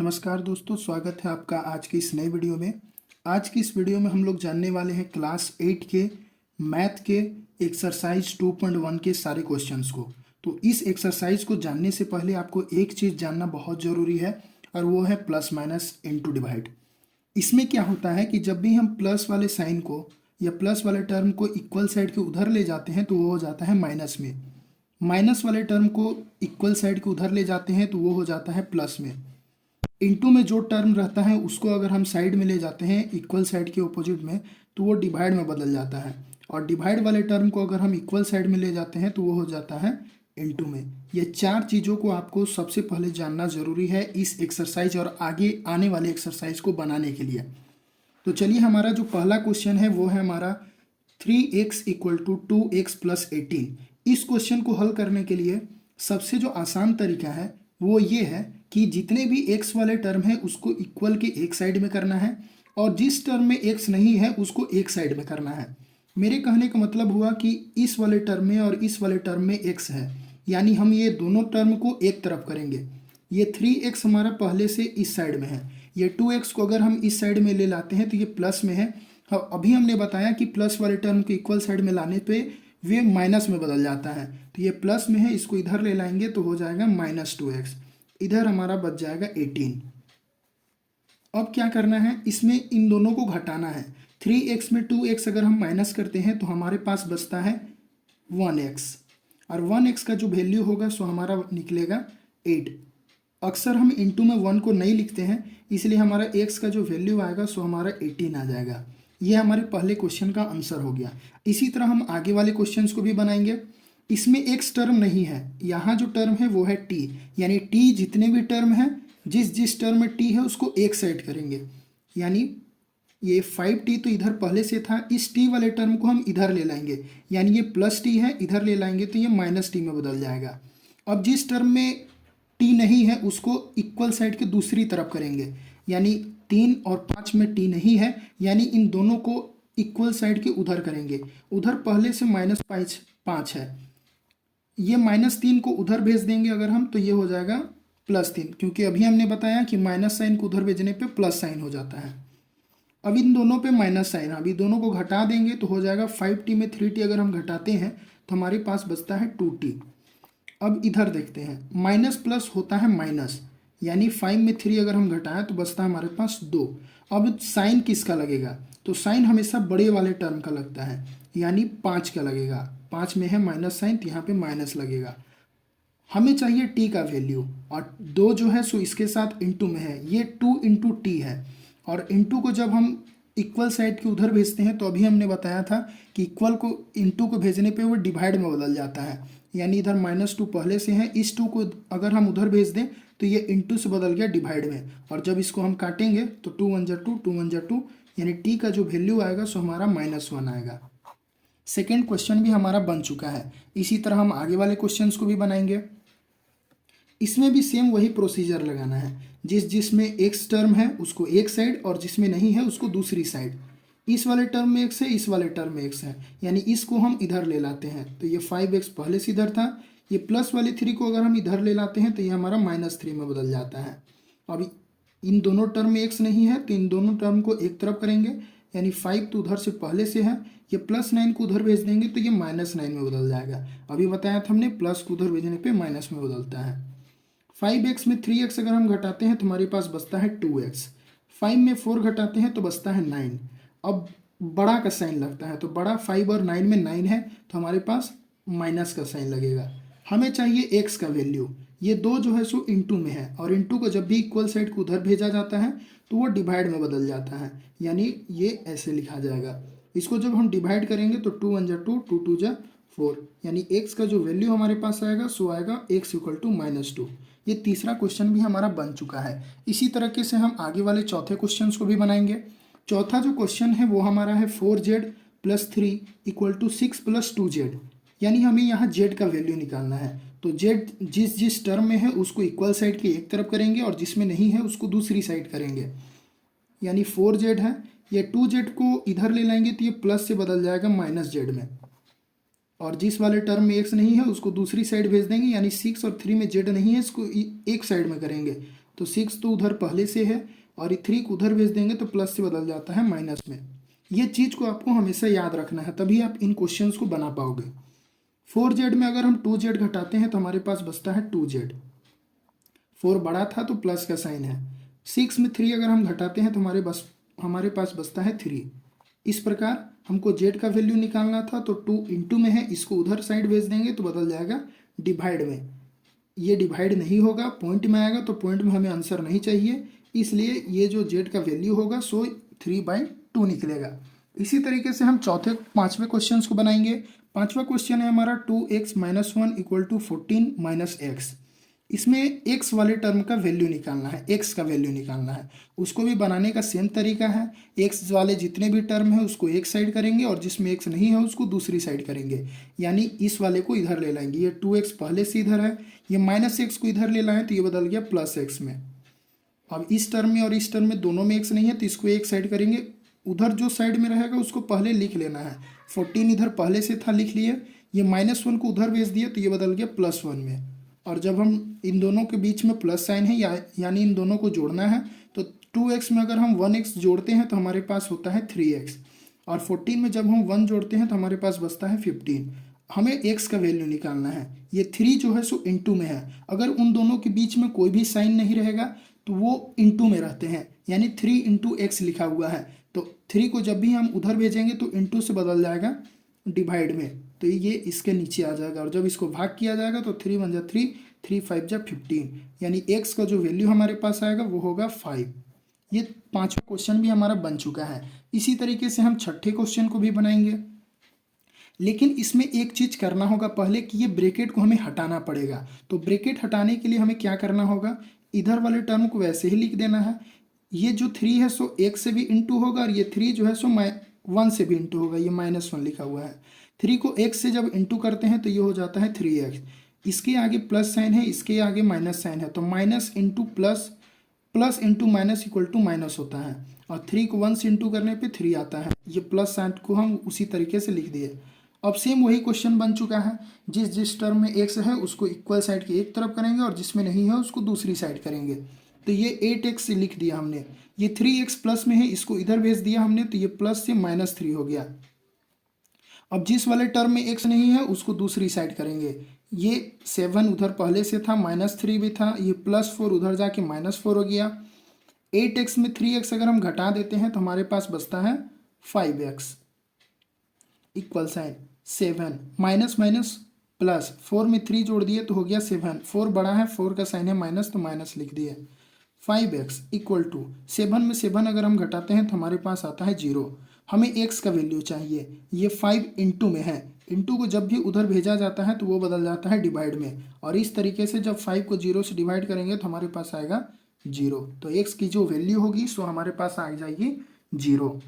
नमस्कार दोस्तों, स्वागत है आपका आज की इस नई वीडियो में। आज की इस वीडियो में हम लोग जानने वाले हैं क्लास 8 के मैथ के एक्सरसाइज 2.1 के सारे क्वेश्चंस को। तो इस एक्सरसाइज को जानने से पहले आपको एक चीज़ जानना बहुत ज़रूरी है और वो है प्लस माइनस इनटू डिवाइड। इसमें क्या होता है कि जब भी हम प्लस वाले साइन को या प्लस वाले टर्म को इक्वल साइड के उधर ले जाते हैं तो वो हो जाता है माइनस में। माइनस वाले टर्म को इक्वल साइड के उधर ले जाते हैं तो वो हो जाता है प्लस में। इनटू में जो टर्म रहता है उसको अगर हम साइड में ले जाते हैं इक्वल साइड के ऑपोजिट में तो वो डिवाइड में बदल जाता है, और डिवाइड वाले टर्म को अगर हम इक्वल साइड में ले जाते हैं तो वो हो जाता है इनटू में। ये चार चीज़ों को आपको सबसे पहले जानना ज़रूरी है इस एक्सरसाइज और आगे आने वाले एक्सरसाइज को बनाने के लिए। तो चलिए, हमारा जो पहला क्वेश्चन है वो है हमारा 3x equal to 2x plus 18। इस क्वेश्चन को हल करने के लिए सबसे जो आसान तरीका है वो ये है कि जितने भी x वाले टर्म है उसको इक्वल के एक साइड में करना है, और जिस टर्म में x नहीं है उसको एक साइड में करना है। मेरे कहने का मतलब हुआ कि इस वाले टर्म में और इस वाले टर्म में x है, यानी हम ये दोनों टर्म को एक तरफ करेंगे। ये 3x हमारा पहले से इस साइड में है, ये 2x को अगर हम इस साइड में ले लाते हैं तो ये प्लस में है। हाँ, अभी हमने बताया कि प्लस वाले टर्म को इक्वल साइड में लाने पे वे माइनस में बदल जाता है, तो ये प्लस में है, इसको इधर ले लाएंगे तो हो जाएगा -2x, इधर हमारा बच जाएगा 18। अब क्या करना है, इसमें इन दोनों को घटाना है। 3x में 2x अगर हम माइनस करते हैं तो हमारे पास बचता है 1x, और 1x का जो वैल्यू होगा सो हमारा निकलेगा 8। अक्सर हम इंटू में 1 को नहीं लिखते हैं, इसलिए हमारा x का जो वैल्यू आएगा सो हमारा 18 आ जाएगा। ये हमारे पहले क्वेश्चन का आंसर हो गया। इसी तरह हम आगे वाले क्वेश्चंस को भी बनाएंगे। इसमें x टर्म नहीं है, यहाँ जो टर्म है वो है t, यानी t जितने भी टर्म है जिस जिस टर्म में t है उसको एक साइड करेंगे। यानी ये 5t तो इधर पहले से था, इस t वाले टर्म को हम इधर ले लाएंगे, यानी ये प्लस t है, इधर ले लाएंगे तो ये माइनस t में बदल जाएगा। अब जिस टर्म में t नहीं है उसको इक्वल साइड के दूसरी तरफ करेंगे, यानी 3 और 5 में t नहीं है, यानी इन दोनों को इक्वल साइड के उधर करेंगे। उधर पहले से -5 है, ये -3 को उधर भेज देंगे अगर हम, तो ये हो जाएगा +3, क्योंकि अभी हमने बताया कि माइनस साइन को उधर भेजने पे प्लस साइन हो जाता है। अब इन दोनों पे माइनस साइन, अभी दोनों को घटा देंगे तो हो जाएगा 5t में 3t अगर हम घटाते हैं तो हमारे पास बचता है 2t। अब इधर देखते हैं, माइनस प्लस होता है माइनस, यानी 5 में 3 अगर हम घटाएं तो बचता है हमारे पास 2। अब साइन किसका लगेगा, तो साइन हमेशा बड़े वाले टर्म का लगता है, यानी 5 का लगेगा। 5 में है माइनस साइन तो यहाँ पे माइनस लगेगा। हमें चाहिए t का वैल्यू, और 2 जो है सो इसके साथ इंटू में है, ये 2 इंटू टी है, और इंटू को जब हम इक्वल साइड के उधर भेजते हैं तो अभी हमने बताया था कि इक्वल को इंटू को भेजने पे वो डिवाइड में बदल जाता है, यानी इधर -2 पहले से है, इस 2 को अगर हम उधर भेज दें तो ये इंटू से बदल गया डिवाइड में, और जब इसको हम काटेंगे तो 2 1 2 2 1 2, यानी t का जो वैल्यू आएगा सो हमारा -1 आएगा। सेकेंड क्वेश्चन भी हमारा बन चुका है। इसी तरह हम आगे वाले क्वेश्चंस को भी बनाएंगे। इसमें भी सेम वही प्रोसीजर लगाना है, जिसमें x टर्म है उसको एक साइड और जिसमें नहीं है उसको दूसरी साइड। इस वाले टर्म में x है, इस वाले टर्म में x है, यानी इसको हम इधर ले लाते हैं तो ये 5x पहले से इधर था, ये प्लस वाले 3 को अगर हम इधर ले लाते हैं तो ये हमारा -3 में बदल जाता है। अब इन दोनों टर्म में x नहीं है तो इन दोनों टर्म को एक तरफ करेंगे, यानी 5 तो उधर से पहले से है, ये +9 को उधर भेज देंगे तो ये -9 में बदल जाएगा। अभी बताया था हमने, प्लस को उधर भेजने पे माइनस में बदलता है। 5x में 3x अगर हम घटाते हैं तो हमारे पास बचता है 2x। 5 में 4 घटाते हैं तो बचता है 9। अब बड़ा का साइन लगता है, तो बड़ा 5 और 9 में 9 है तो हमारे पास माइनस का साइन लगेगा। हमें चाहिए x का वैल्यू, ये 2 जो है सो इंटू में है, और इंटू को जब भी इक्वल साइड को उधर भेजा जाता है तो वो डिवाइड में बदल जाता है, यानी ये ऐसे लिखा जाएगा। इसको जब हम डिवाइड करेंगे तो 2 1 2 2 2 4, यानी x का जो वैल्यू हमारे पास आएगा सो आएगा x इक्वल टू -2। ये तीसरा क्वेश्चन भी हमारा बन चुका है। इसी तरीके से हम आगे वाले चौथे क्वेश्चन को भी बनाएंगे। चौथा जो क्वेश्चन है वो हमारा है 4z + 3 इक्वल टू 6 + 2z, यानी हमें यहाँ z का वैल्यू निकालना है। तो z जिस टर्म में है उसको इक्वल साइड की एक तरफ करेंगे और जिसमें नहीं है उसको दूसरी साइड करेंगे, यानी 4z है, ये 2z को इधर ले लाएंगे तो ये प्लस से बदल जाएगा -z में, और जिस वाले टर्म में x नहीं है उसको दूसरी साइड भेज देंगे, यानी 6 और 3 में z नहीं है, इसको एक साइड में करेंगे तो 6 तो उधर पहले से है और 3 को उधर भेज देंगे तो प्लस से बदल जाता है माइनस में। ये चीज़ को आपको हमेशा याद रखना है, तभी आप इन क्वेश्चंस को बना पाओगे। 4z में अगर हम 2z घटाते हैं तो हमारे पास बचता है 2z। 4 बड़ा था तो प्लस का साइन है। 6 में 3 अगर हम घटाते हैं तो हमारे पास बचता है 3। इस प्रकार हमको z का वैल्यू निकालना था, तो 2 इंटू में है, इसको उधर साइड भेज देंगे तो बदल जाएगा डिवाइड में। ये डिवाइड नहीं होगा, पॉइंट में आएगा, तो पॉइंट में हमें आंसर नहीं चाहिए, इसलिए ये जो z का वैल्यू होगा सो 3/2 निकलेगा। इसी तरीके से हम पांचवें क्वेश्चन को बनाएंगे। पांचवा क्वेश्चन है हमारा 2x - 1 = 14 - x। इसमें x वाले टर्म का वैल्यू निकालना है, x का वैल्यू निकालना है। उसको भी बनाने का सेम तरीका है, x वाले जितने भी टर्म है उसको एक साइड करेंगे और जिसमें x नहीं है उसको दूसरी साइड करेंगे, यानी इस वाले को इधर ले लाएंगे। ये 2x पहले से इधर है, ये -x को इधर ले लाएं तो ये बदल गया +x में। अब इस टर्म में और इस टर्म में दोनों में x नहीं है तो इसको एक साइड करेंगे, उधर जो साइड में रहेगा उसको पहले लिख लेना है। 14 इधर पहले से था, लिख लिए। ये -1 को उधर भेज दिए तो ये बदल गया +1 में। और जब हम इन दोनों के बीच में प्लस साइन है यानी इन दोनों को जोड़ना है, तो 2x में अगर हम 1x जोड़ते हैं तो हमारे पास होता है 3x, और 14 में जब हम 1 जोड़ते हैं तो हमारे पास बचता है 15। हमें x का वैल्यू निकालना है। ये 3 जो है सो इंटू में है, अगर उन दोनों के बीच में कोई भी साइन नहीं रहेगा तो वो इंटू में रहते हैं, यानी 3 × x लिखा हुआ है। तो 3 को जब भी हम उधर भेजेंगे तो इंटू से बदल जाएगा डिवाइड में, तो ये इसके नीचे आ जाएगा। और जब इसको भाग किया जाएगा तो 3 × 3, 3 × 5 = 15, यानी x का जो वैल्यू हमारे पास आएगा वो होगा 5। ये पांचवा क्वेश्चन भी हमारा बन चुका है। इसी तरीके से हम छठे क्वेश्चन को भी बनाएंगे, लेकिन इसमें एक चीज करना होगा पहले कि ये ब्रैकेट को हमें हटाना पड़ेगा। तो ब्रैकेट हटाने के लिए हमें क्या करना होगा, इधर वाले टर्म को वैसे ही लिख देना है। ये जो 3 है सो 1 से भी इंटू होगा, और ये 3 जो है सो 1 से भी इंटू होगा, ये -1 लिखा हुआ है। 3 को x से जब इंटू करते हैं तो ये हो जाता है 3x। इसके आगे प्लस साइन है, इसके आगे माइनस साइन है, तो minus into plus, plus into minus equal to minus होता है। और 3 को 1 से इंटू करने पे 3 आता है। ये प्लस साइन को हम उसी तरीके से लिख दिए। अब सेम वही क्वेश्चन बन चुका है, जिस टर्म में x है उसको इक्वल साइड की एक तरफ करेंगे और जिसमें नहीं है उसको दूसरी साइड करेंगे। तो ये 8x लिख दिया हमने। ये 3x प्लस में है, इसको इधर भेज दिया हमने, तो ये प्लस से -3 हो गया। अब जिस वाले टर्म में x नहीं है उसको दूसरी साइड करेंगे। ये 7 उधर पहले से था, -3 भी था, ये +4 उधर जाके -4 हो गया। 8x में 3x अगर हम घटा देते हैं तो हमारे पास बचता है 5x equal sign 7 minus minus plus, 4 में 3 जोड़ दिए तो हो गया 7। 4 बड़ा है, 4 का साइन है माइनस, तो माइनस लिख दिए। 5x इक्वल टू 7 में 7 अगर हम घटाते हैं तो हमारे पास आता है 0। हमें x का वैल्यू चाहिए। ये 5 इंटू में है, इंटू को जब भी उधर भेजा जाता है तो वो बदल जाता है डिवाइड में, और इस तरीके से जब 5 को 0 से डिवाइड करेंगे तो हमारे पास आएगा 0। तो x की जो वैल्यू होगी सो हमारे पास आ जाएगी 0।